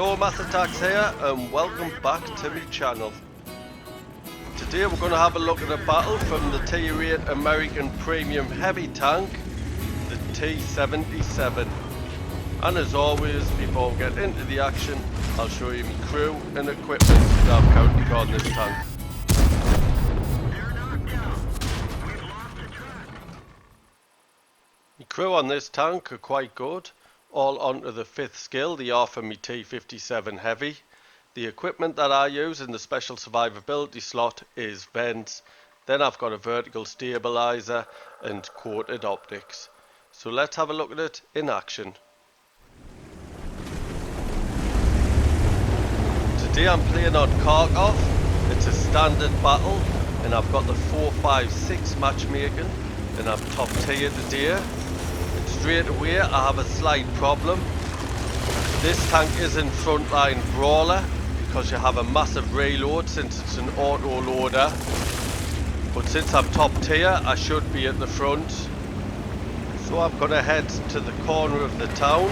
Hello Mass Attacks here and welcome back to my channel. Today we're going to have a look at a battle from the T8 American Premium Heavy Tank, the T77. And as always, before we get into the action, I'll show you my crew and equipment that I've currently got on this tank. My crew on this tank are quite good. All onto the 5th skill, they are for my T77 Heavy. The equipment that I use in the special survivability slot is vents. Then I've got a vertical stabilizer and coated optics. So let's have a look at it in action. Today I'm playing on Kharkov. It's a standard battle and I've got the 4-5-6 matchmaking and I'm top tier today. Straight away I have a slight problem. This tank isn't frontline brawler because you have a massive reload since it's an auto loader, but since I'm top tier I should be at the front. So I'm going to head to the corner of the town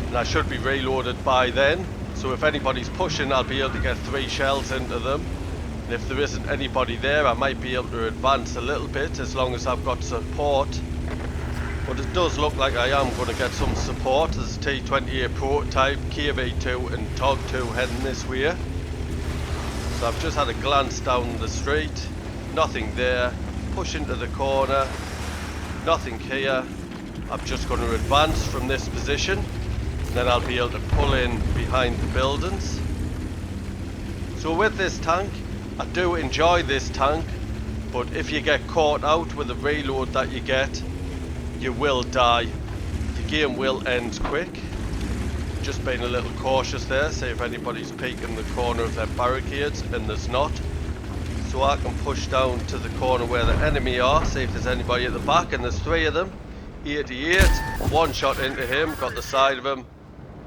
and I should be reloaded by then, so if anybody's pushing I'll be able to get 3 shells into them, and if there isn't anybody there I might be able to advance a little bit as long as I've got support. But it does look like I am going to get some support. There's T28 prototype, KV2 and TOG2 heading this way. So I've just had a glance down the street, nothing there, push into the corner, nothing here. I'm just going to advance from this position and then I'll be able to pull in behind the buildings. So with this tank, I do enjoy this tank, but if you get caught out with the reload that you get, you will die. The game will end quick. Just being a little cautious there, see if anybody's peeking the corner of their barricades, and there's not. So I can push down to the corner where the enemy are, see if there's anybody at the back, and there's 3 of them. 88, 1 shot into him, got the side of him.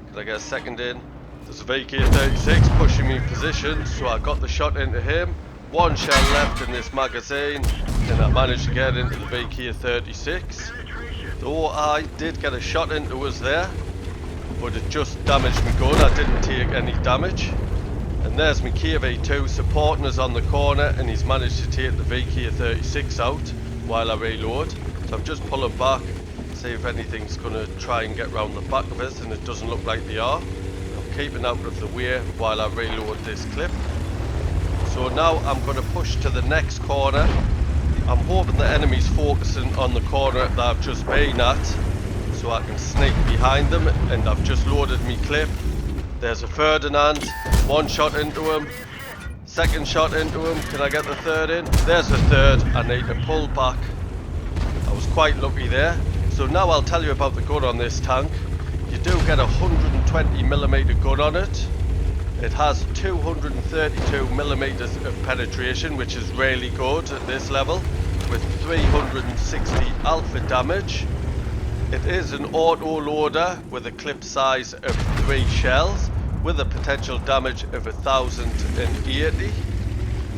Can I get a second in? There's a VK36 pushing me in position, so I got the shot into him. 1 shell left in this magazine, and I managed to get into the VK36. Though I did get a shot into us there, but it just damaged my gun. I didn't take any damage. And there's my KV2 supporting us on the corner, and he's managed to take the VK36 out while I reload. So I'm just pulling back, see if anything's going to try and get round the back of us, and it doesn't look like they are. I'm keeping out of the way while I reload this clip. So now I'm going to push to the next corner. I'm hoping the enemy's focusing on the corner that I've just been at, so I can sneak behind them, and I've just loaded me clip. There's a Ferdinand, 1 shot into him, 2nd shot into him, can I get the 3rd in? There's the 3rd, I need to pull back. I was quite lucky there. So now I'll tell you about the gun on this tank. You do get a 120mm gun on it. It has 232mm of penetration, which is really good at this level, with 360 alpha damage. It is an auto loader with a clip size of 3 shells, with a potential damage of 1080.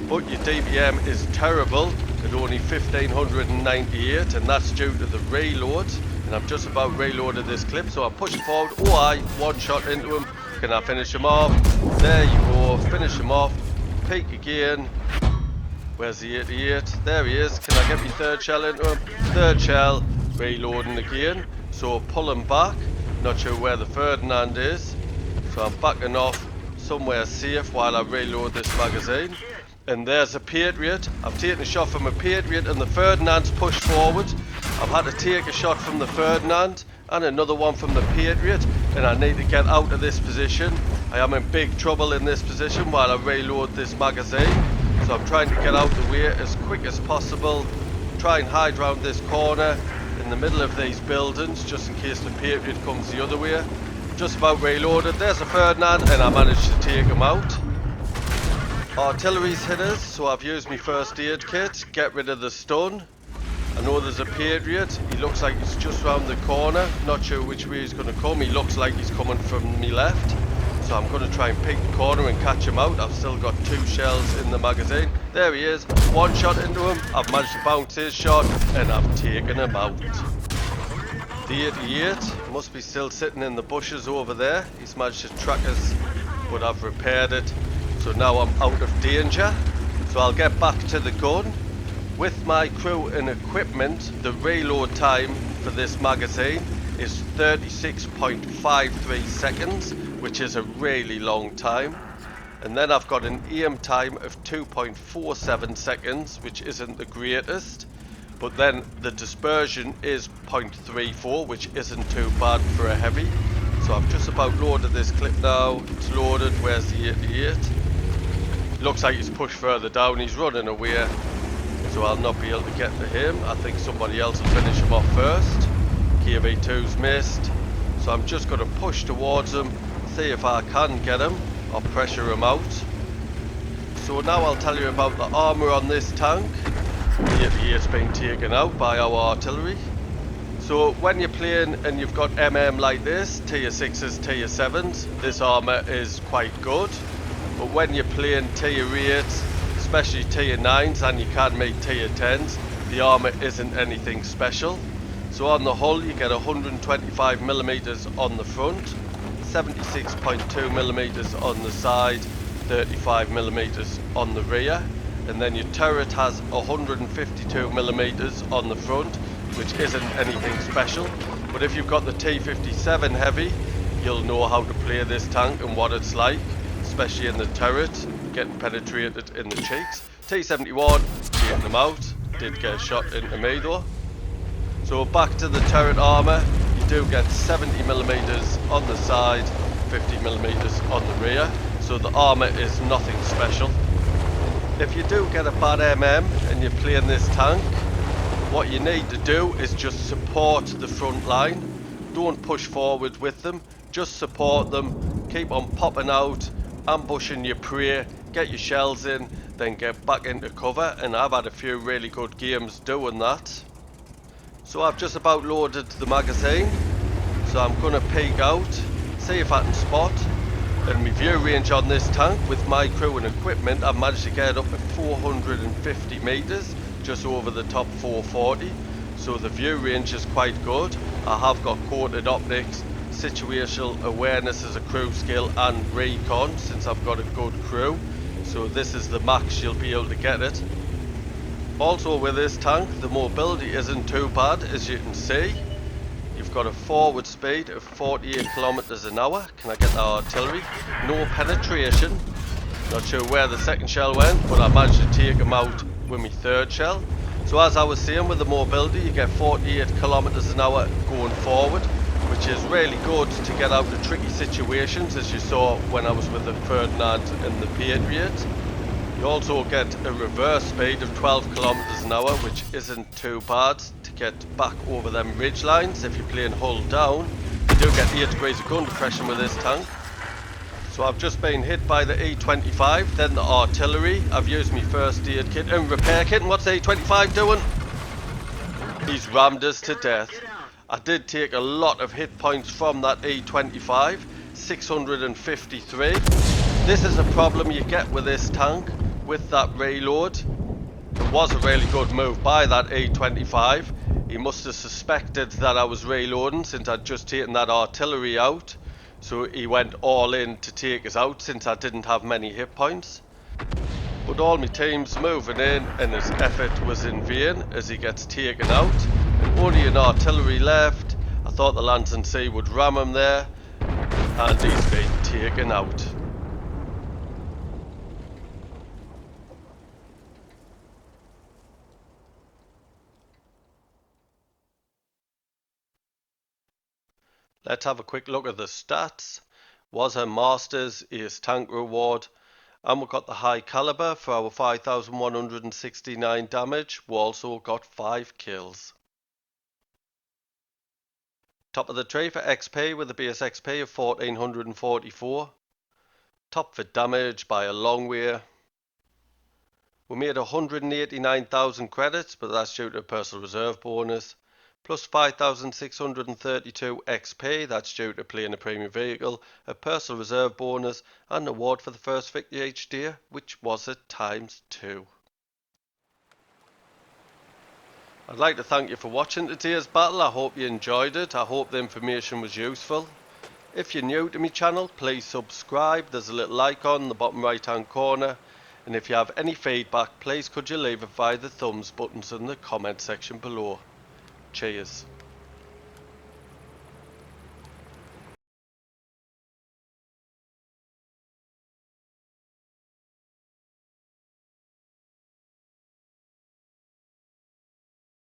But your DPM is terrible at only 1598, and that's due to the reload. And I'm just about reloaded this clip, so I'm pushing forward. Oh, 1 shot into him. Can I finish him off? There you go, finish him off. Peek again. Where's the 88? There he is. Can I get my 3rd shell into him? 3rd shell, reloading again. So pulling back. Not sure where the Ferdinand is. So I'm backing off somewhere safe while I reload this magazine. And there's a Patriot. I've taken a shot from a Patriot and the Ferdinand's pushed forward. I've had to take a shot from the Ferdinand and another one from the Patriot, and I need to get out of this position. I am in big trouble in this position while I reload this magazine, so I'm trying to get out the way as quick as possible, try and hide around this corner in the middle of these buildings just in case the Patriot comes the other way. Just about reloaded. There's a Ferdinand and I managed to take him out. Artillery's hit us, so I've used my first aid kit, get rid of the stun. I know there's a Patriot, he looks like he's just round the corner, not sure which way he's going to come, he looks like he's coming from me left. So I'm going to try and pick the corner and catch him out. I've still got 2 shells in the magazine. There he is, 1 shot into him, I've managed to bounce his shot and I've taken him out. The 88 must be still sitting in the bushes over there. He's managed to track us, but I've repaired it. So now I'm out of danger. So I'll get back to the gun. With my crew and equipment, the reload time for this magazine is 36.53 seconds, which is a really long time. And then I've got an aim time of 2.47 seconds, which isn't the greatest. But then the dispersion is 0.34, which isn't too bad for a heavy. So I've just about loaded this clip now. It's loaded. Where's the 88? Looks like he's pushed further down. He's running away. So I'll not be able to get to him. I think somebody else will finish him off first. KV2's missed. So I'm just going to push towards him. See if I can get him. Or pressure him out. So now I'll tell you about the armour on this tank. It's been taken out by our artillery. So when you're playing and you've got like this, tier 6s, tier 7s, this armour is quite good. But when you're playing tier 8s, especially tier 9s, and you can make tier 10s, the armour isn't anything special. So on the hull you get 125mm on the front, 76.2mm on the side, 35mm on the rear. And then your turret has 152mm on the front, which isn't anything special. But if you've got the T77 heavy, you'll know how to play this tank and what it's like, especially in the turret, getting penetrated in the cheeks. T71, taking them out, did get a shot into me though. So back to the turret armour, you do get 70mm on the side, 50mm on the rear, so the armour is nothing special. If you do get a bad and you're playing this tank, what you need to do is just support the front line. Don't push forward with them, just support them, keep on popping out, ambushing your prey, get your shells in, then get back into cover, and I've had a few really good games doing that. So I've just about loaded the magazine, so I'm going to peek out, see if I can spot. And my view range on this tank with my crew and equipment, I've managed to get up at 450 meters, just over the top 440. So the view range is quite good. I have got coated optics, situational awareness as a crew skill, and recon since I've got a good crew. So this is the max you'll be able to get it. Also with this tank, the mobility isn't too bad, as you can see. You've got a forward speed of 48 kilometers an hour. Can I get the artillery? No penetration. Not sure where the second shell went, but I managed to take him out with my third shell. So as I was saying, with the mobility, you get 48 kilometers an hour going forward, which is really good to get out of tricky situations, as you saw when I was with the Ferdinand and the Patriot. You also get a reverse speed of 12 kilometers an hour, which isn't too bad to get back over them ridge lines. If you're playing hull down, you do get 8 degrees of gun depression with this tank. So I've just been hit by the E25, then the artillery. I've used my first aid kit and repair kit. And what's the E25 doing? He's rammed us to death. I did take a lot of hit points from that E25, 653. This is a problem you get with this tank. With that reload, it was a really good move by that E25. He must have suspected that I was reloading since I'd just taken that artillery out. So he went all in to take us out since I didn't have many hit points. But all my team's moving in and his effort was in vain as he gets taken out. And only an artillery left. I thought the Lance & Sea would ram him there, and he's been taken out. Let's have a quick look at the stats. Was a Masters, is tank reward, and we've got the high caliber for our 5,169 damage. We also got 5 kills. Top of the tree for XP with a base XP of 1444. Top for damage by a long way. We made 189,000 credits, but that's due to a personal reserve bonus. Plus 5,632 XP, that's due to playing a premium vehicle, a personal reserve bonus, and an award for the first victory each day, which was at ×2. I'd like to thank you for watching today's battle. I hope you enjoyed it. I hope the information was useful. If you're new to my channel, please subscribe. There's a little icon in the bottom right hand corner. And if you have any feedback, please could you leave it via the thumbs buttons in the comment section below. Cheers.